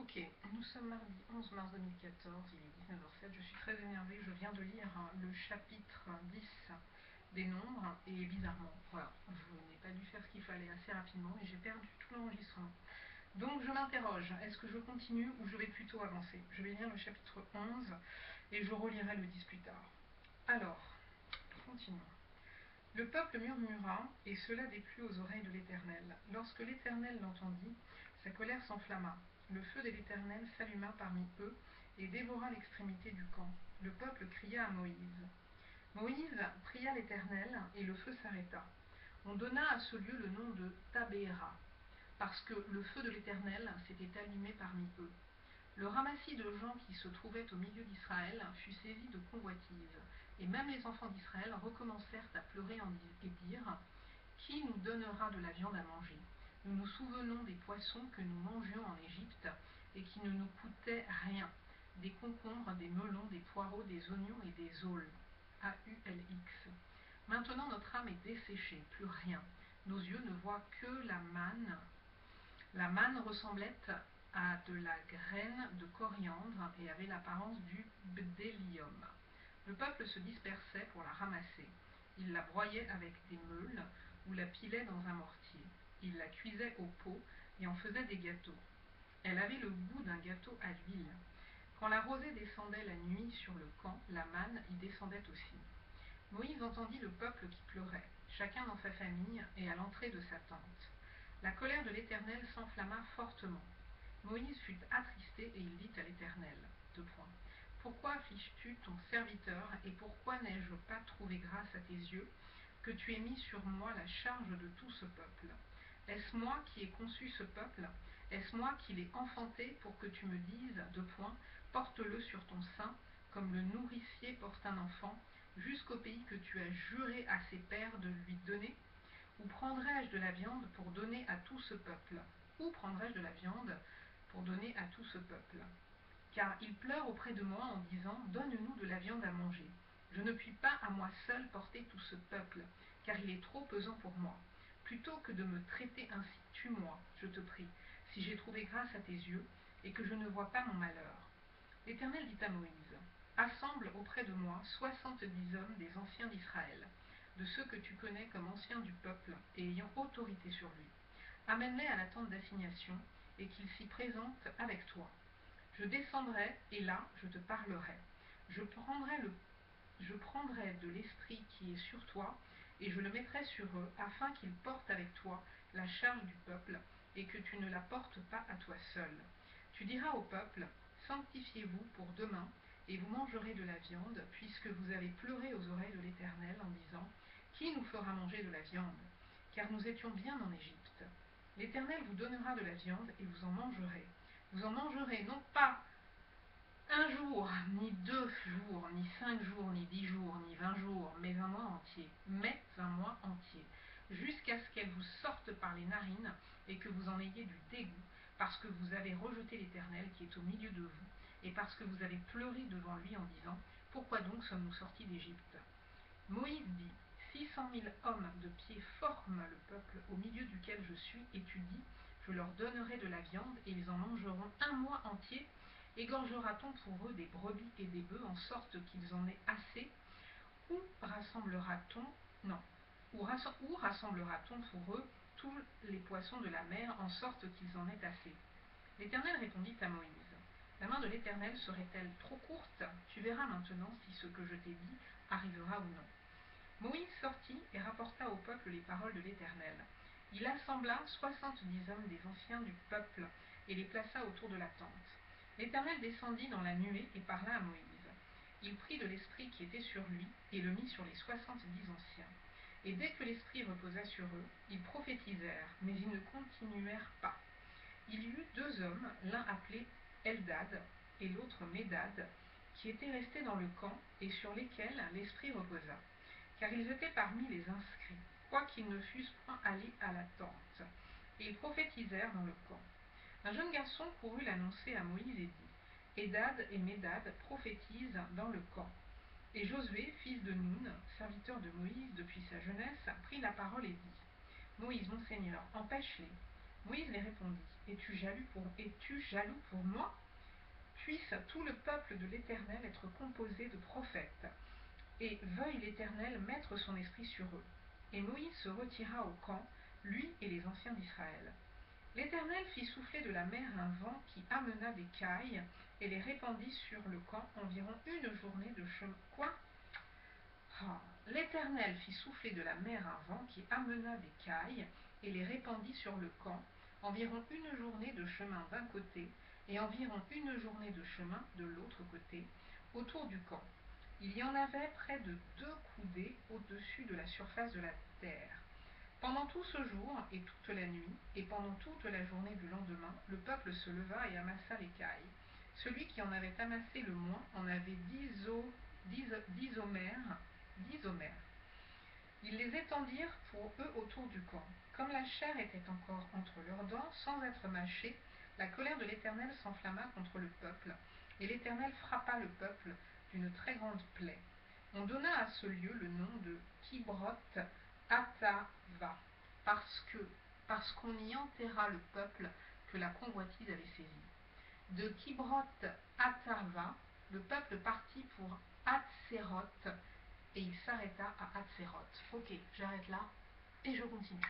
Ok, nous sommes mardi 11 mars 2014, il est 19h07, je suis très énervée, je viens de lire le chapitre 10 des nombres et bizarrement, voilà, je n'ai pas dû faire ce qu'il fallait assez rapidement et j'ai perdu tout l'enregistrement. Donc je m'interroge, est-ce que je continue ou je vais plutôt avancer? Je vais lire le chapitre 11 et je relirai le 10 plus tard. Alors, continuons. Le peuple murmura, et cela déplut aux oreilles de l'Éternel. Lorsque l'Éternel l'entendit, sa colère s'enflamma. Le feu de l'Éternel s'alluma parmi eux et dévora l'extrémité du camp. Le peuple cria à Moïse. Moïse pria l'Éternel et le feu s'arrêta. On donna à ce lieu le nom de Tabéra, parce que le feu de l'Éternel s'était allumé parmi eux. Le ramassis de gens qui se trouvaient au milieu d'Israël fut saisi de convoitise, et même les enfants d'Israël recommencèrent à pleurer et dire « Qui nous donnera de la viande à manger? Nous nous souvenons des poissons que nous mangions en Égypte et qui ne nous coûtaient rien, des concombres, des melons, des poireaux, des oignons et des aules. AULX. Maintenant notre âme est desséchée, plus rien. Nos yeux ne voient que la manne. La manne ressemblait à de la graine de coriandre et avait l'apparence du bdellium. Le peuple se dispersait pour la ramasser. Il la broyait avec des meules ou la pilait dans un mortier. Il la cuisait au pot et en faisait des gâteaux. Elle avait le goût d'un gâteau à l'huile. Quand la rosée descendait la nuit sur le camp, la manne y descendait aussi. Moïse entendit le peuple qui pleurait, chacun dans sa famille et à l'entrée de sa tente. La colère de l'Éternel s'enflamma fortement. Moïse fut attristé et il dit à l'Éternel, Pourquoi affliges-tu ton serviteur et pourquoi n'ai-je pas trouvé grâce à tes yeux que tu aies mis sur moi la charge de tout ce peuple? Est-ce moi qui ai conçu ce peuple? Est-ce moi qui l'ai enfanté pour que tu me dises, porte-le sur ton sein, comme le nourricier porte un enfant, jusqu'au pays que tu as juré à ses pères de lui donner? Ou prendrai-je de la viande pour donner à tout ce peuple? Où prendrai-je de la viande pour donner à tout ce peuple? Car ils pleurent auprès de moi en disant, donne-nous de la viande à manger. Je ne puis pas à moi seul porter tout ce peuple, car il est trop pesant pour moi. Plutôt que de me traiter ainsi, tue-moi, je te prie, si j'ai trouvé grâce à tes yeux, et que je ne vois pas mon malheur. L'Éternel dit à Moïse, assemble auprès de moi 70 hommes des anciens d'Israël, de ceux que tu connais comme anciens du peuple et ayant autorité sur lui. Amène-les à la tente d'assignation, et qu'ils s'y présentent avec toi. Je descendrai, et là, je te parlerai. Je prendrai de l'esprit qui est sur toi, et je le mettrai sur eux, afin qu'ils portent avec toi la charge du peuple, et que tu ne la portes pas à toi seul. Tu diras au peuple, sanctifiez-vous pour demain, et vous mangerez de la viande, puisque vous avez pleuré aux oreilles de l'Éternel en disant, qui nous fera manger de la viande? Car nous étions bien en Égypte. L'Éternel vous donnera de la viande, et vous en mangerez. Vous en mangerez non pas un jour, ni 2 jours, ni 5 jours, ni 10 jours, ni 20 jours, mais un mois entier, jusqu'à ce qu'elle vous sorte par les narines et que vous en ayez du dégoût, parce que vous avez rejeté l'Éternel qui est au milieu de vous, et parce que vous avez pleuré devant lui en disant, pourquoi donc sommes-nous sortis d'Égypte? Moïse dit, 600 000 hommes de pied forment le peuple au milieu duquel je suis, et tu dis, je leur donnerai de la viande, et ils en mangeront un mois entier. Égorgera-t-on pour eux des brebis et des bœufs en sorte qu'ils en aient assez? Ou rassemblera-t-on pour eux tous les poissons de la mer en sorte qu'ils en aient assez? L'Éternel répondit à Moïse, la main de l'Éternel serait-elle trop courte? Tu verras maintenant si ce que je t'ai dit arrivera ou non. Moïse sortit et rapporta au peuple les paroles de l'Éternel. Il assembla 70 hommes des anciens du peuple et les plaça autour de la tente. L'Éternel descendit dans la nuée et parla à Moïse. Il prit de l'esprit qui était sur lui et le mit sur les 70 anciens. Et dès que l'esprit reposa sur eux, ils prophétisèrent, mais ils ne continuèrent pas. Il y eut 2 hommes, l'un appelé Eldad et l'autre Médad, qui étaient restés dans le camp et sur lesquels l'esprit reposa, car ils étaient parmi les inscrits, quoiqu'ils ne fussent point allés à la tente. Et ils prophétisèrent dans le camp. Un jeune garçon courut l'annoncer à Moïse et dit, Eldad et Médad prophétisent dans le camp. Et Josué, fils de Nun, serviteur de Moïse depuis sa jeunesse, prit la parole et dit, Moïse, mon Seigneur, empêche-les. Moïse les répondit, es-tu jaloux pour moi? Puisse tout le peuple de l'Éternel être composé de prophètes, et veuille l'Éternel mettre son esprit sur eux. Et Moïse se retira au camp, lui et les anciens d'Israël. L'Éternel fit souffler de la mer un vent qui amena des cailles et les répandit sur le camp environ une journée de chemin. Quoi? L'Éternel fit souffler de la mer un vent qui amena des cailles et les répandit sur le camp environ une journée de chemin d'un côté et environ une journée de chemin de l'autre côté, autour du camp. Il y en avait près de 2 coudées au-dessus de la surface de la terre. Pendant tout ce jour et toute la nuit, et pendant toute la journée du lendemain, le peuple se leva et amassa les cailles. Celui qui en avait amassé le moins en avait 10 omers. Ils les étendirent pour eux autour du camp. Comme la chair était encore entre leurs dents, sans être mâchée, la colère de l'Éternel s'enflamma contre le peuple, et l'Éternel frappa le peuple d'une très grande plaie. On donna à ce lieu le nom de Kibroth Hattava, parce qu'on y enterra le peuple que la convoitise avait saisi. De Kibroth Hattava, le peuple partit pour Hatséroth, et il s'arrêta à Hatséroth. Ok, j'arrête là et je continue.